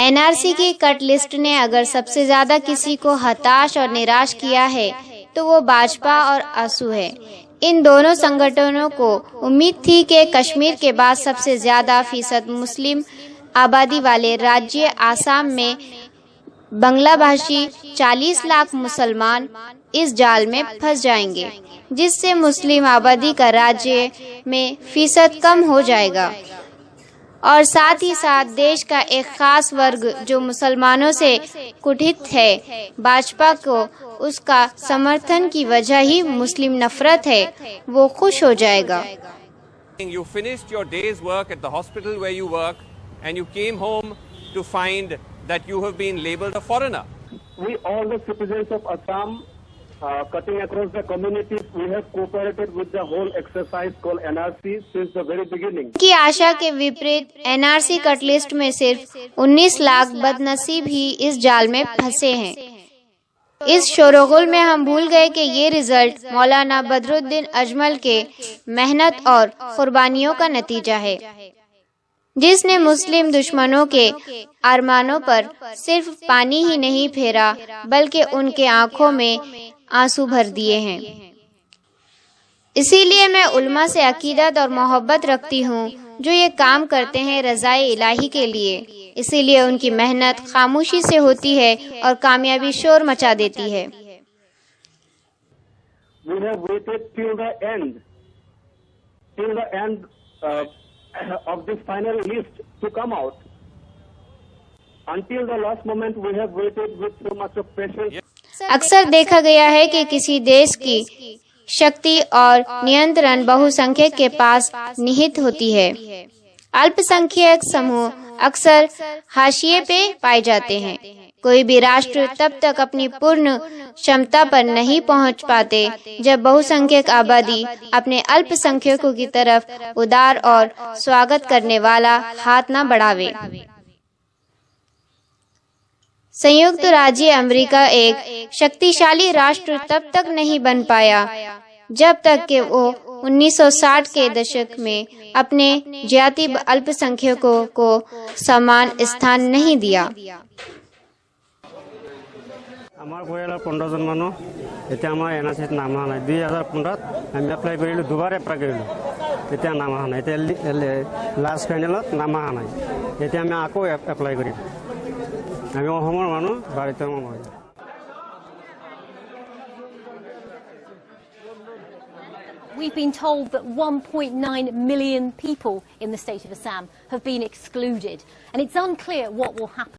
NRC की cut list ने अगर सबसे ज्यादा किसी को हताश और निराश किया है तो वो भाजपा और आसू है। इन दोनों संगठनों को उम्मीद थी कि कश्मीर के बाद सबसे ज्यादा फीसद मुस्लिम आबादी वाले राज्य आसाम में बांग्ला भाषी 40 लाख मुसलमान इस जाल में फंस जाएंगे, जिससे मुस्लिम आबादी का राज्य में फीसद कम हो जाएगा और साथ ही साथ देश का एक खास वर्ग जो मुसलमानों से कुटित है, भाजपा को उसका समर्थन की वजह ही मुस्लिम नफरत है, वो खुश हो जाएगा। You finished your day's work at the hospital where you work and you came home to find that you have been labelled a foreigner. We all the citizens of Assam, cutting across the communities, we have cooperated with the whole exercise called NRC since the very beginning. की आशा के विपरीत NRC cut list में सिर्फ 19 लाख बदनसीब ही इस जाल में फंसे हैं। इस शोरगुल में हम भूल गए कि ये रिजल्ट मौलाना बदरुद्दीन अजमल के मेहनत और कुर्बानियों का नतीजा है, जिसने मुस्लिम दुश्मनों के अरमानों पर सिर्फ पानी ही नहीं फेरा बल्कि उनके आंखों में आंसू भर दिए हैं। इसीलिए मैं उल्मा से अकीदत और मोहब्बत रखती हूँ जो ये काम करते हैं रज़ाए इलाही के लिए। इसीलिए उनकी मेहनत खामोशी से होती है और कामयाबी शोर मचा देती है। We have waited till the end of this final list to come out. Until the last moment, we have waited with so much of patience. अक्सर देखा गया है कि किसी देश की शक्ति और नियंत्रण बहुसंख्यक के पास निहित होती है। अल्पसंख्यक समूह अक्सर हाशिए पे पाए जाते हैं। कोई भी राष्ट्र तब तक अपनी पूर्ण क्षमता पर नहीं पहुंच पाते जब बहुसंख्यक आबादी अपने अल्पसंख्यकों की तरफ उदार और स्वागत करने वाला हाथ न बढ़ावे। संयुक्त राज्य अमेरिका एक शक्तिशाली राष्ट्र तब तक नहीं बन पाया जब तक कि वो 1960 के दशक में अपने जाति अल्पसंख्यकों को समान स्थान नहीं दिया। আমার পৰিয়ালৰ 15 জন মানুহ এতিয়া আমাৰ এনআৰচিত নাম অহা নাই। 2015 আমি এপ্লাই কৰিলোঁ, দুবাৰ এপ্লাই কৰিলোঁ, এতিয়া নাম অহা নাই। এতিয়া লাষ্ট ফাইনেলত নাম অহা নাই। এতিয়া আমি আকৌ এপ্লাই কৰিম। আমি অসমৰ মানুহ, ভাৰতীয় মানুহ। We've been told that 1.9 million people in the state of Assam have been excluded, and it's unclear what will happen.